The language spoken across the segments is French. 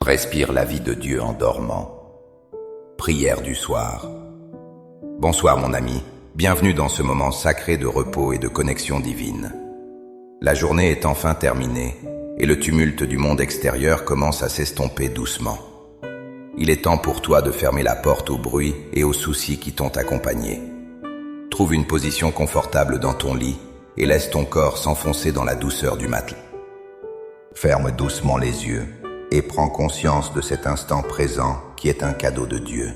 Respire la vie de Dieu en dormant. Prière du soir. Bonsoir mon ami, bienvenue dans ce moment sacré de repos et de connexion divine. La journée est enfin terminée et le tumulte du monde extérieur commence à s'estomper doucement. Il est temps pour toi de fermer la porte au bruit et aux soucis qui t'ont accompagné. Trouve une position confortable dans ton lit et laisse ton corps s'enfoncer dans la douceur du matelas. Ferme doucement les yeux et prends conscience de cet instant présent qui est un cadeau de Dieu.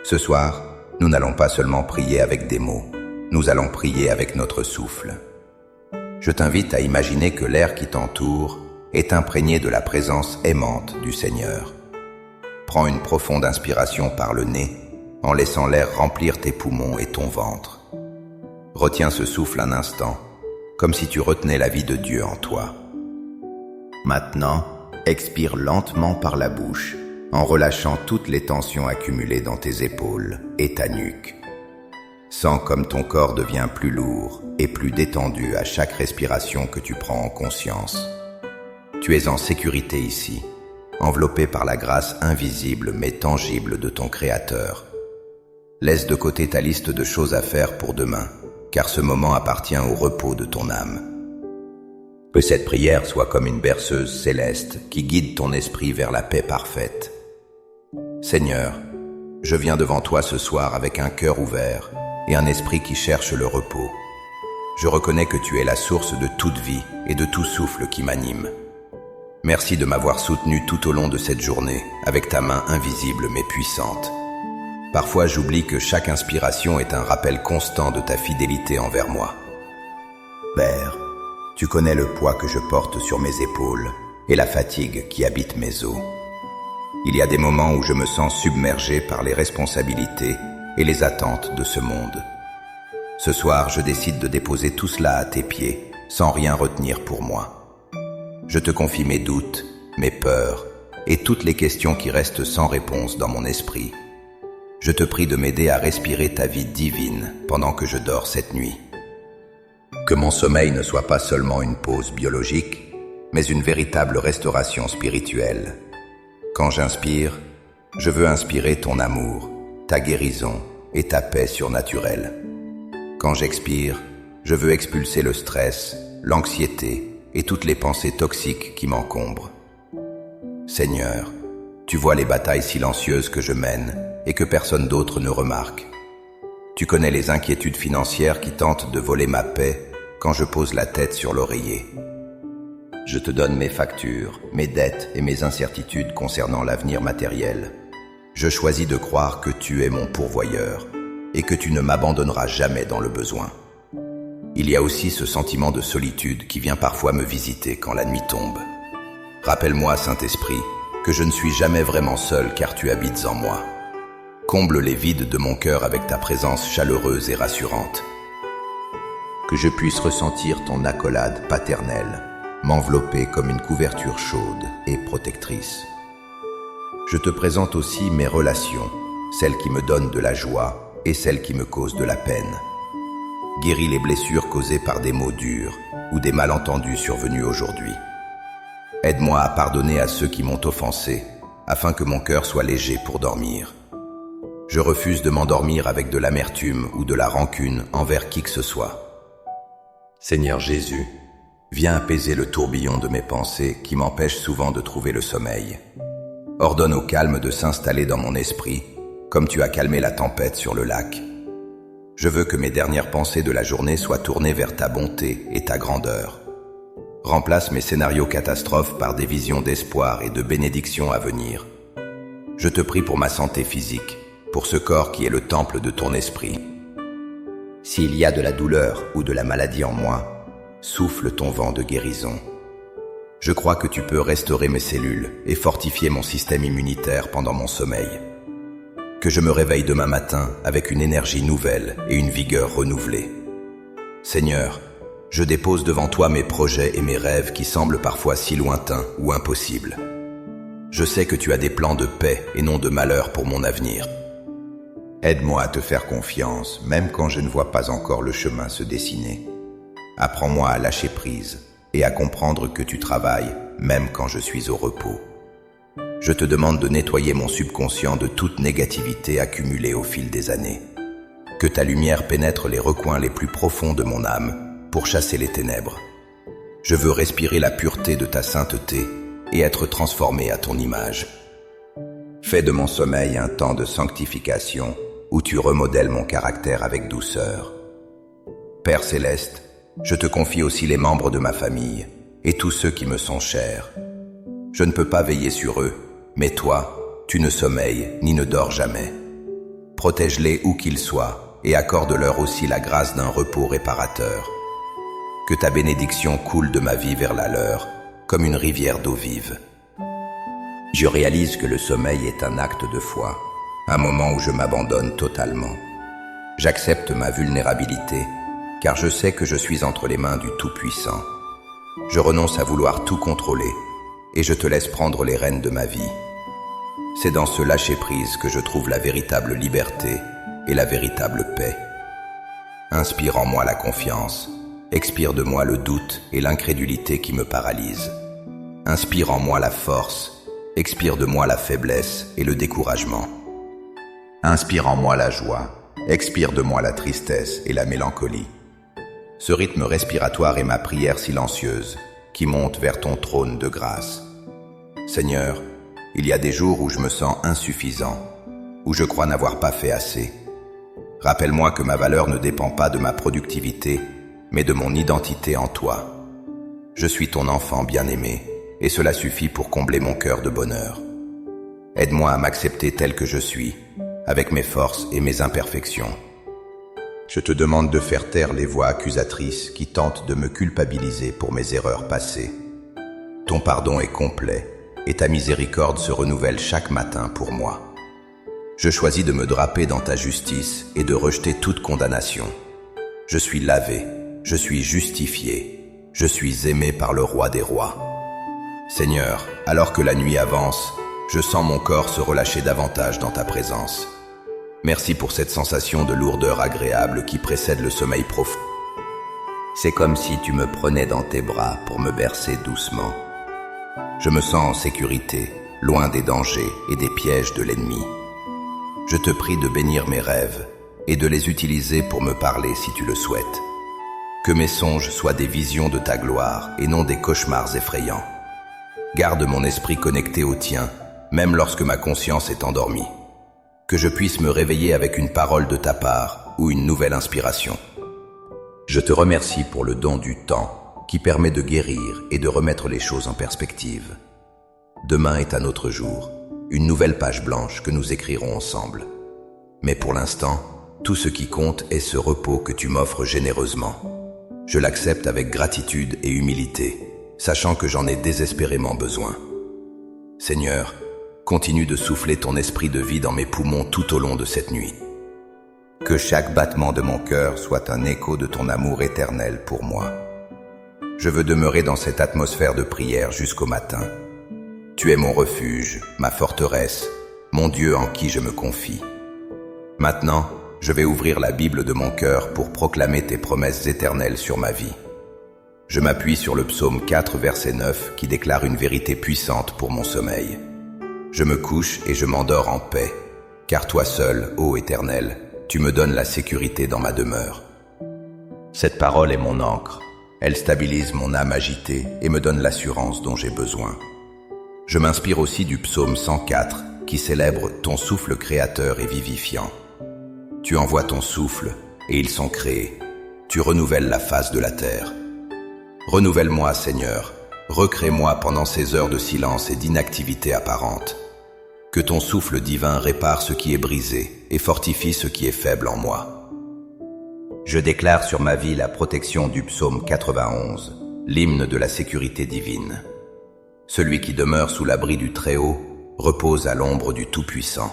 Ce soir, nous n'allons pas seulement prier avec des mots, nous allons prier avec notre souffle. Je t'invite à imaginer que l'air qui t'entoure est imprégné de la présence aimante du Seigneur. Prends une profonde inspiration par le nez en laissant l'air remplir tes poumons et ton ventre. Retiens ce souffle un instant, comme si tu retenais la vie de Dieu en toi. Maintenant, expire lentement par la bouche, en relâchant toutes les tensions accumulées dans tes épaules et ta nuque. Sens comme ton corps devient plus lourd et plus détendu à chaque respiration que tu prends en conscience. Tu es en sécurité ici, enveloppé par la grâce invisible mais tangible de ton Créateur. Laisse de côté ta liste de choses à faire pour demain, car ce moment appartient au repos de ton âme. Que cette prière soit comme une berceuse céleste qui guide ton esprit vers la paix parfaite. Seigneur, je viens devant toi ce soir avec un cœur ouvert et un esprit qui cherche le repos. Je reconnais que tu es la source de toute vie et de tout souffle qui m'anime. Merci de m'avoir soutenu tout au long de cette journée avec ta main invisible mais puissante. Parfois j'oublie que chaque inspiration est un rappel constant de ta fidélité envers moi. Père, tu connais le poids que je porte sur mes épaules et la fatigue qui habite mes os. Il y a des moments où je me sens submergé par les responsabilités et les attentes de ce monde. Ce soir, je décide de déposer tout cela à tes pieds, sans rien retenir pour moi. Je te confie mes doutes, mes peurs et toutes les questions qui restent sans réponse dans mon esprit. Je te prie de m'aider à respirer ta vie divine pendant que je dors cette nuit. Que mon sommeil ne soit pas seulement une pause biologique, mais une véritable restauration spirituelle. Quand j'inspire, je veux inspirer ton amour, ta guérison et ta paix surnaturelle. Quand j'expire, je veux expulser le stress, l'anxiété et toutes les pensées toxiques qui m'encombrent. Seigneur, tu vois les batailles silencieuses que je mène et que personne d'autre ne remarque. Tu connais les inquiétudes financières qui tentent de voler ma paix quand je pose la tête sur l'oreiller. Je te donne mes factures, mes dettes et mes incertitudes concernant l'avenir matériel. Je choisis de croire que tu es mon pourvoyeur et que tu ne m'abandonneras jamais dans le besoin. Il y a aussi ce sentiment de solitude qui vient parfois me visiter quand la nuit tombe. Rappelle-moi, Saint-Esprit, que je ne suis jamais vraiment seul car tu habites en moi. Comble les vides de mon cœur avec ta présence chaleureuse et rassurante. Que je puisse ressentir ton accolade paternelle, m'envelopper comme une couverture chaude et protectrice. Je te présente aussi mes relations, celles qui me donnent de la joie et celles qui me causent de la peine. Guéris les blessures causées par des mots durs ou des malentendus survenus aujourd'hui. Aide-moi à pardonner à ceux qui m'ont offensé, afin que mon cœur soit léger pour dormir. Je refuse de m'endormir avec de l'amertume ou de la rancune envers qui que ce soit. Seigneur Jésus, viens apaiser le tourbillon de mes pensées qui m'empêche souvent de trouver le sommeil. Ordonne au calme de s'installer dans mon esprit, comme tu as calmé la tempête sur le lac. Je veux que mes dernières pensées de la journée soient tournées vers ta bonté et ta grandeur. Remplace mes scénarios catastrophes par des visions d'espoir et de bénédiction à venir. Je te prie pour ma santé physique, pour ce corps qui est le temple de ton esprit. S'il y a de la douleur ou de la maladie en moi, souffle ton vent de guérison. Je crois que tu peux restaurer mes cellules et fortifier mon système immunitaire pendant mon sommeil. Que je me réveille demain matin avec une énergie nouvelle et une vigueur renouvelée. Seigneur, je dépose devant toi mes projets et mes rêves qui semblent parfois si lointains ou impossibles. Je sais que tu as des plans de paix et non de malheur pour mon avenir. Aide-moi à te faire confiance, même quand je ne vois pas encore le chemin se dessiner. Apprends-moi à lâcher prise et à comprendre que tu travailles, même quand je suis au repos. je te demande de nettoyer mon subconscient de toute négativité accumulée au fil des années. Que ta lumière pénètre les recoins les plus profonds de mon âme pour chasser les ténèbres. Je veux respirer la pureté de ta sainteté et être transformé à ton image. Fais de mon sommeil un temps de sanctification où tu remodèles mon caractère avec douceur. Père céleste, je te confie aussi les membres de ma famille et tous ceux qui me sont chers. Je ne peux pas veiller sur eux, mais toi, tu ne sommeilles ni ne dors jamais. Protège-les où qu'ils soient et accorde-leur aussi la grâce d'un repos réparateur. Que ta bénédiction coule de ma vie vers la leur, comme une rivière d'eau vive. Je réalise que le sommeil est un acte de foi, un moment où je m'abandonne totalement. J'accepte ma vulnérabilité, car je sais que je suis entre les mains du Tout-Puissant. Je renonce à vouloir tout contrôler, et je te laisse prendre les rênes de ma vie. C'est dans ce lâcher-prise que je trouve la véritable liberté et la véritable paix. Inspire en moi la confiance, expire de moi le doute et l'incrédulité qui me paralysent. Inspire en moi la force, expire de moi la faiblesse et le découragement. Inspire en moi la joie, expire de moi la tristesse et la mélancolie. Ce rythme respiratoire est ma prière silencieuse qui monte vers ton trône de grâce. Seigneur, il y a des jours où je me sens insuffisant, où je crois n'avoir pas fait assez. Rappelle-moi que ma valeur ne dépend pas de ma productivité, mais de mon identité en toi. Je suis ton enfant bien-aimé, et cela suffit pour combler mon cœur de bonheur. Aide-moi à m'accepter tel que je suis, avec mes forces et mes imperfections. Je te demande de faire taire les voix accusatrices qui tentent de me culpabiliser pour mes erreurs passées. Ton pardon est complet et ta miséricorde se renouvelle chaque matin pour moi. Je choisis de me draper dans ta justice et de rejeter toute condamnation. Je suis lavé, je suis justifié, je suis aimé par le roi des rois. Seigneur, alors que la nuit avance, je sens mon corps se relâcher davantage dans ta présence. Merci pour cette sensation de lourdeur agréable qui précède le sommeil profond. C'est comme si tu me prenais dans tes bras pour me bercer doucement. Je me sens en sécurité, loin des dangers et des pièges de l'ennemi. Je te prie de bénir mes rêves et de les utiliser pour me parler si tu le souhaites. Que mes songes soient des visions de ta gloire et non des cauchemars effrayants. Garde mon esprit connecté au tien, même lorsque ma conscience est endormie. Que je puisse me réveiller avec une parole de ta part ou une nouvelle inspiration. Je te remercie pour le don du temps qui permet de guérir et de remettre les choses en perspective. Demain est un autre jour, une nouvelle page blanche que nous écrirons ensemble. Mais pour l'instant, tout ce qui compte est ce repos que tu m'offres généreusement. Je l'accepte avec gratitude et humilité, sachant que j'en ai désespérément besoin. Seigneur, continue de souffler ton esprit de vie dans mes poumons tout au long de cette nuit. Que chaque battement de mon cœur soit un écho de ton amour éternel pour moi. Je veux demeurer dans cette atmosphère de prière jusqu'au matin. Tu es mon refuge, ma forteresse, mon Dieu en qui je me confie. Maintenant, je vais ouvrir la Bible de mon cœur pour proclamer tes promesses éternelles sur ma vie. Je m'appuie sur le psaume 4, verset 9, qui déclare une vérité puissante pour mon sommeil. Je me couche et je m'endors en paix, car toi seul, ô Éternel, tu me donnes la sécurité dans ma demeure. Cette parole est mon ancre. Elle stabilise mon âme agitée et me donne l'assurance dont j'ai besoin. Je m'inspire aussi du psaume 104, qui célèbre ton souffle créateur et vivifiant. Tu envoies ton souffle, et ils sont créés. Tu renouvelles la face de la terre. Renouvelle-moi, Seigneur. Recrée-moi pendant ces heures de silence et d'inactivité apparente. Que ton souffle divin répare ce qui est brisé et fortifie ce qui est faible en moi. Je déclare sur ma vie la protection du psaume 91, l'hymne de la sécurité divine. Celui qui demeure sous l'abri du Très-Haut repose à l'ombre du Tout-Puissant.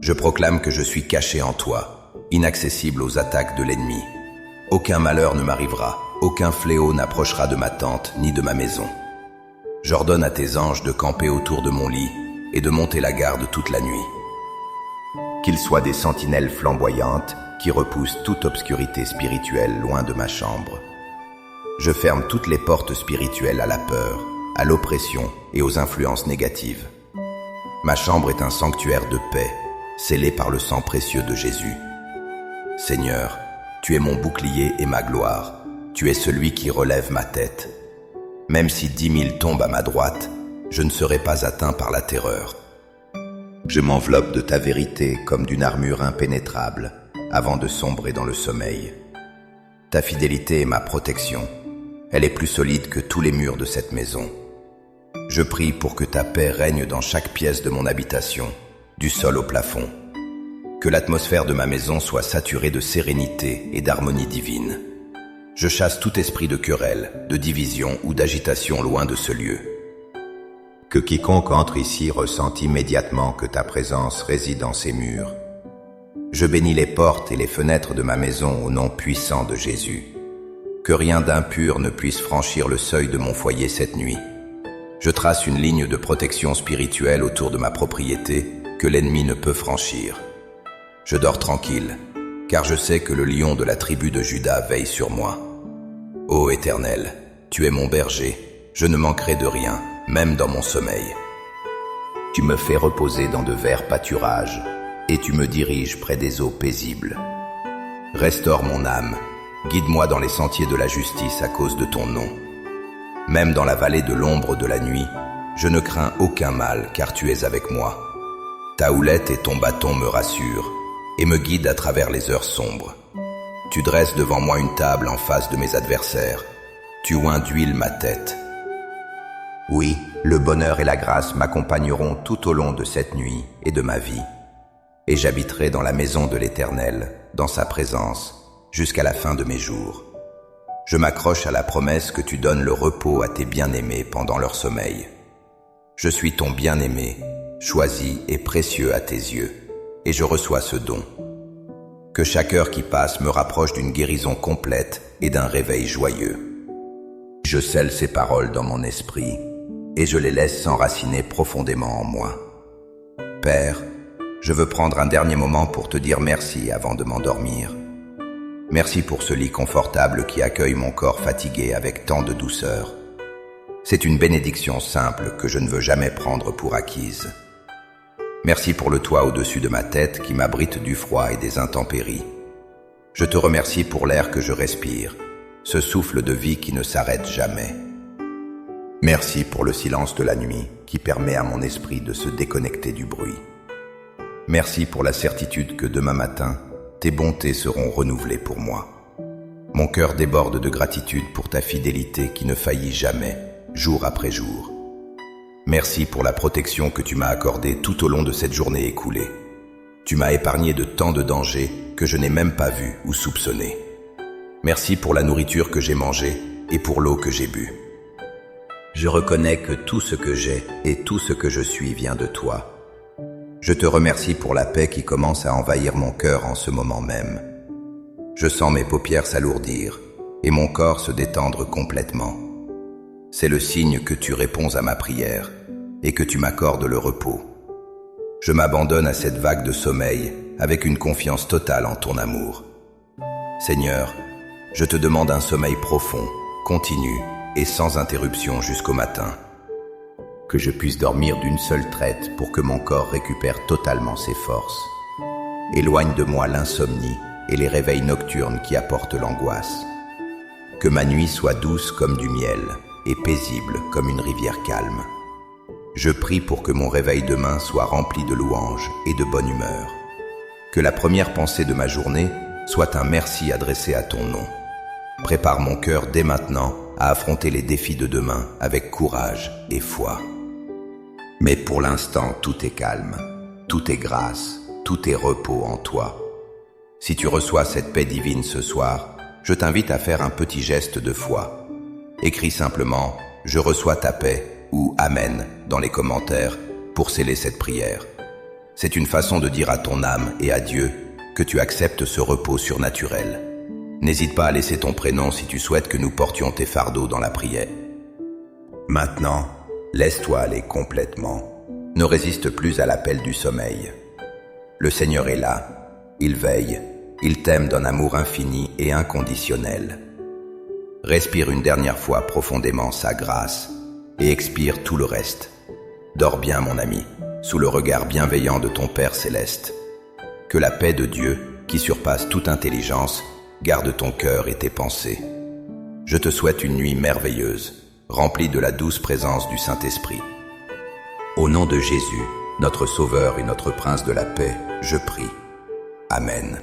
Je proclame que je suis caché en toi, inaccessible aux attaques de l'ennemi. Aucun malheur ne m'arrivera, aucun fléau n'approchera de ma tente ni de ma maison. J'ordonne à tes anges de camper autour de mon lit et de monter la garde toute la nuit. Qu'ils soient des sentinelles flamboyantes qui repoussent toute obscurité spirituelle loin de ma chambre. Je ferme toutes les portes spirituelles à la peur, à l'oppression et aux influences négatives. Ma chambre est un sanctuaire de paix, scellé par le sang précieux de Jésus. Seigneur, tu es mon bouclier et ma gloire. Tu es celui qui relève ma tête. Même si 10 000 tombent à ma droite, je ne serai pas atteint par la terreur. Je m'enveloppe de ta vérité comme d'une armure impénétrable avant de sombrer dans le sommeil. Ta fidélité est ma protection. Elle est plus solide que tous les murs de cette maison. Je prie pour que ta paix règne dans chaque pièce de mon habitation, du sol au plafond. Que l'atmosphère de ma maison soit saturée de sérénité et d'harmonie divine. Je chasse tout esprit de querelle, de division ou d'agitation loin de ce lieu. Que quiconque entre ici ressente immédiatement que ta présence réside dans ces murs. Je bénis les portes et les fenêtres de ma maison au nom puissant de Jésus. Que rien d'impur ne puisse franchir le seuil de mon foyer cette nuit. Je trace une ligne de protection spirituelle autour de ma propriété que l'ennemi ne peut franchir. Je dors tranquille, car je sais que le lion de la tribu de Juda veille sur moi. Ô Éternel, tu es mon berger, je ne manquerai de rien, même dans mon sommeil. Tu me fais reposer dans de verts pâturages, et tu me diriges près des eaux paisibles. Restaure mon âme, guide-moi dans les sentiers de la justice à cause de ton nom. Même dans la vallée de l'ombre de la nuit, je ne crains aucun mal, car tu es avec moi. Ta houlette et ton bâton me rassurent, et me guident à travers les heures sombres. Tu dresses devant moi une table en face de mes adversaires. Tu oins d'huile ma tête. Oui, le bonheur et la grâce m'accompagneront tout au long de cette nuit et de ma vie. Et j'habiterai dans la maison de l'Éternel, dans sa présence, jusqu'à la fin de mes jours. Je m'accroche à la promesse que tu donnes le repos à tes bien-aimés pendant leur sommeil. Je suis ton bien-aimé, choisi et précieux à tes yeux, et je reçois ce don. Que chaque heure qui passe me rapproche d'une guérison complète et d'un réveil joyeux. Je scelle ces paroles dans mon esprit, et je les laisse s'enraciner profondément en moi. Père, je veux prendre un dernier moment pour te dire merci avant de m'endormir. Merci pour ce lit confortable qui accueille mon corps fatigué avec tant de douceur. C'est une bénédiction simple que je ne veux jamais prendre pour acquise. Merci pour le toit au-dessus de ma tête qui m'abrite du froid et des intempéries. Je te remercie pour l'air que je respire, ce souffle de vie qui ne s'arrête jamais. Merci pour le silence de la nuit qui permet à mon esprit de se déconnecter du bruit. Merci pour la certitude que demain matin, tes bontés seront renouvelées pour moi. Mon cœur déborde de gratitude pour ta fidélité qui ne faillit jamais, jour après jour. Merci pour la protection que tu m'as accordée tout au long de cette journée écoulée. Tu m'as épargné de tant de dangers que je n'ai même pas vus ou soupçonnés. Merci pour la nourriture que j'ai mangée et pour l'eau que j'ai bue. Je reconnais que tout ce que j'ai et tout ce que je suis vient de toi. Je te remercie pour la paix qui commence à envahir mon cœur en ce moment même. Je sens mes paupières s'alourdir et mon corps se détendre complètement. C'est le signe que tu réponds à ma prière et que tu m'accordes le repos. Je m'abandonne à cette vague de sommeil avec une confiance totale en ton amour. Seigneur, je te demande un sommeil profond, continu et sans interruption jusqu'au matin. Que je puisse dormir d'une seule traite pour que mon corps récupère totalement ses forces. Éloigne de moi l'insomnie et les réveils nocturnes qui apportent l'angoisse. Que ma nuit soit douce comme du miel et paisible comme une rivière calme. Je prie pour que mon réveil demain soit rempli de louanges et de bonne humeur. Que la première pensée de ma journée soit un merci adressé à ton nom. Prépare mon cœur dès maintenant à affronter les défis de demain avec courage et foi. Mais pour l'instant, tout est calme, tout est grâce, tout est repos en toi. Si tu reçois cette paix divine ce soir, je t'invite à faire un petit geste de foi. Écris simplement « Je reçois ta paix » ou « Amen » dans les commentaires pour sceller cette prière. C'est une façon de dire à ton âme et à Dieu que tu acceptes ce repos surnaturel. N'hésite pas à laisser ton prénom si tu souhaites que nous portions tes fardeaux dans la prière. Maintenant, laisse-toi aller complètement. Ne résiste plus à l'appel du sommeil. Le Seigneur est là. Il veille. Il t'aime d'un amour infini et inconditionnel. Respire une dernière fois profondément sa grâce et expire tout le reste. Dors bien, mon ami. sous le regard bienveillant de ton Père céleste. Que la paix de Dieu, qui surpasse toute intelligence, garde ton cœur et tes pensées. Je te souhaite une nuit merveilleuse, remplie de la douce présence du Saint-Esprit. Au nom de Jésus, notre Sauveur et notre Prince de la paix, je prie. Amen.